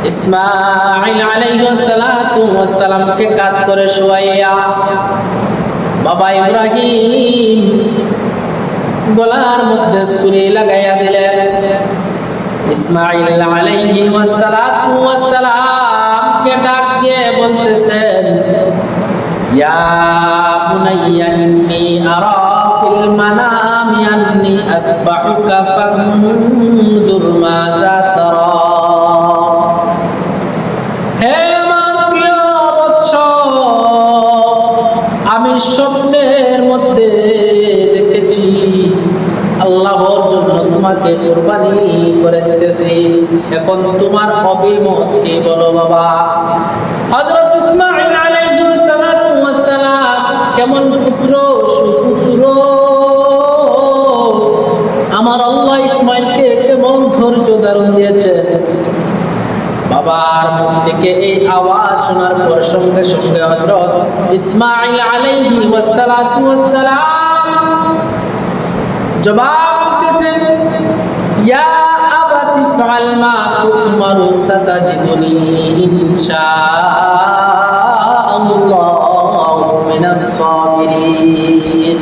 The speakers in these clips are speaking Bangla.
ইসমাঈল আলাইহিস সালাতু ওয়াস সালামকে কাঁধ করে শোয়াইয়া বাবা ইব্রাহিম গলার মধ্যে ছুরি লাগাইয়া দিলেন। ইসমাঈল আলাইহিস সালাতু ওয়াস সালামকে ডাক দিয়ে বলতেছেন, ইয়া বুনাইয়া ইন্নী আরা ফিল মানামি আন্নী আযবাহুকা ফানজুর মাযা তারা। আমি স্বপ্নের মধ্যে দেখেছি আল্লাহর জন্য তোমাকে কুরবানি করে দিতেছি, এখন তোমার অভিমত কি বলো বাবা। হযরত ইসমাঈল আলাইহিস সালাতু ওয়াস সালাম কেমন পুত্র, সুপুত্র। আমার আল্লাহ ইসমাঈলকে কেমন ধৈর্য ধারণ দিয়েছেন। বাবার মুখ থেকে এই আওয়াজ শোনার পর সঙ্গে সঙ্গে হযরত ইসমাঈল আলাইহিস সালাতু ওয়াস সালাম জবাব দিতেছেন, ইয়া আবাতি ফাআল মা তু'মারু সাতাজিদুনি ইনশাআল্লাহু মিনাস সাবিরিন।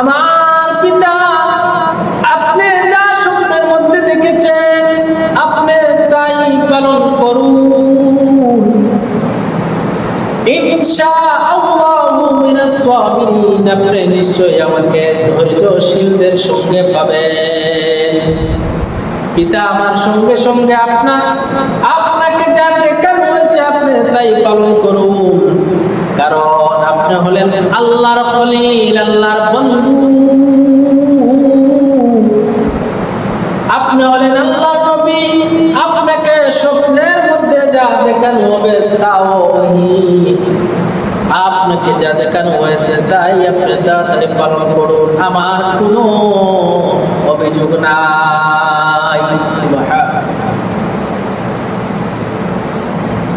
আমার পিতা, আপনি যা স্বপ্নের মধ্যে দেখেছেন আপনি তাই পালন করুন, ইনশাআল্লাহু মিনাস সাবিরিন। আপনি নিশ্চয়ই আমাকে ধৈর্যশীলদের সঙ্গে পাবেন। পিতা আমার সঙ্গে সঙ্গে আপনাকে যা দেখানো হয়েছে আপনি তাই পালন করুন, কারণ আপনি হলেন আল্লাহর খলিল, আল্লাহর বন্ধু। আপনি হলেন আল্লাহর নবী, আপনাকে স্বপ্নের মধ্যে যা দেখানো হবে তাও ওহী। আপনাকে যা দেখানো হয়েছে তাই আপনি তাড়াতাড়ি পালন করুন, আমার কোনো অভিযোগ নাই। সুবহানাল্লাহ।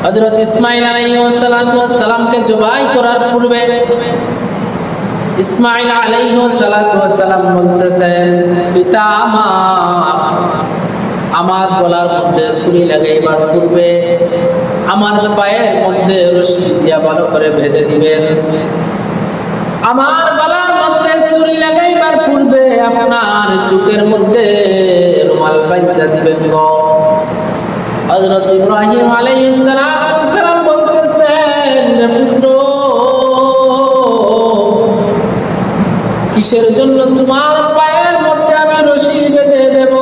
হযরত ইসমাঈল আলাইহিস সালাতু ওয়াস সালামকে জবাই করার পূর্বে ইসমাঈল আলাইহিস সালাতু ওয়াস সালাম বলতেছেন, পিতা আমার গলার মধ্যে ছুরি লাগাইবার পূর্বে আমার পায়ের মধ্যে রশি দিয়া ভালো করে বেঁধে দিবেন। আমার গলার মধ্যে ছুরি লাগাইবার পূর্বে আপনার চোখের মধ্যে রুমাল বাঁধা দিবেন গো। হযরত ইব্রাহিম আলাইহিস সালাতু ওয়াস সালাম বলতেছেন, পুত্র, কিসের জন্য তোমার পায়ের মধ্যে আমি রশি বেঁধে দেব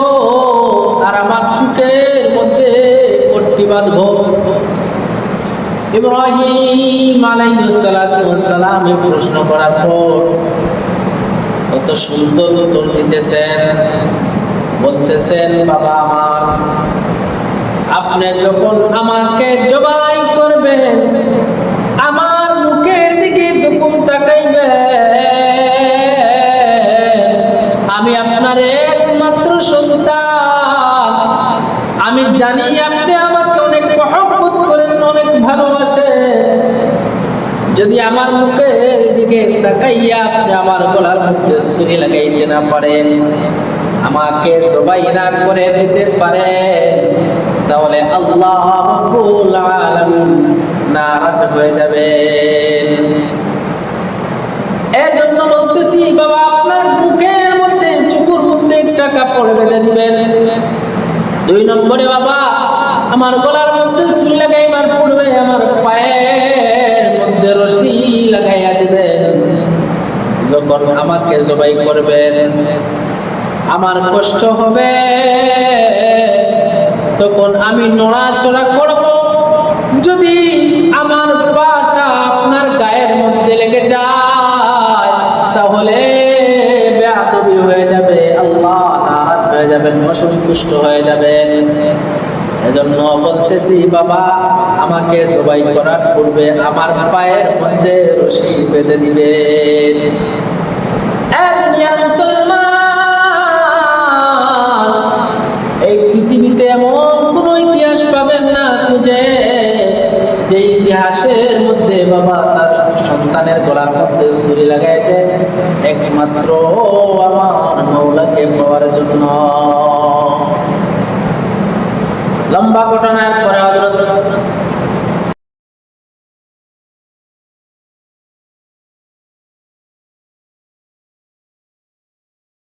আর আমার চোখের মধ্যে পট্টি বাঁধবো? ইব্রাহিম আলাইহিস সালাতু ওয়াস সালাম এই প্রশ্ন করার পর কত সুন্দর উত্তর দিতেছেন। বলতেছেন, বাবা আমার, আপনি যখন আমাকে জবাই করবেন আমার মুখের দিকে যখন তাকাইবেন, আমি আপনার একমাত্র সন্তান। আমি জানি আপনি আমাকে অনেক মহব্বত করেন, অনেক ভালোবাসেন। যদি আমার মুখের দিকে তাকাইয়া আপনি আমার গলার মধ্যে ছুরি লাগাইতে না পারেন, আমাকে জবাই না করে দিতে পারেন, তাহলে আল্লাহ রাব্বুল আলামিন নারাজ হয়ে যাবেন। এজন্য বলতেছি বাবা, আপনার মুখের মধ্যে চোখের মধ্যে একটা কাপড় বেঁধে দিবেন। 2 নম্বরে বাবা, আমার গলার মধ্যে ছুরি লাগাইবার পূর্বে আমার পায়ের মধ্যে রশি লাগাইয়া দিবেন। যখন আমাকে জবাই করবেন আমার কষ্ট হবে, তখন আমি নড়াচড়া করব। যদি আমার পাটা আপনার গায়ের মধ্যে লেগে যায় তাহলে বেয়াদবি হয়ে যাবে, আল্লাহ নারাজ হয়ে যাবেন, অসন্তুষ্ট হয়ে যাবেন। এজন্য বলতেছি বাবা, আমাকে জবাই করার পূর্বে আমার পায়ের মধ্যে রশি বেঁধে দিবেন। মুসলমান, এই পৃথিবীতে এমন কোন ইতিহাস পাবেন না যে ইতিহাসের মধ্যে বাবা তার সন্তানের গলার মধ্যে ছুরি লাগাই দেয় একমাত্র আমার মাওলাকে পাওয়ার জন্য। লম্বা ঘটনার পরে হযরত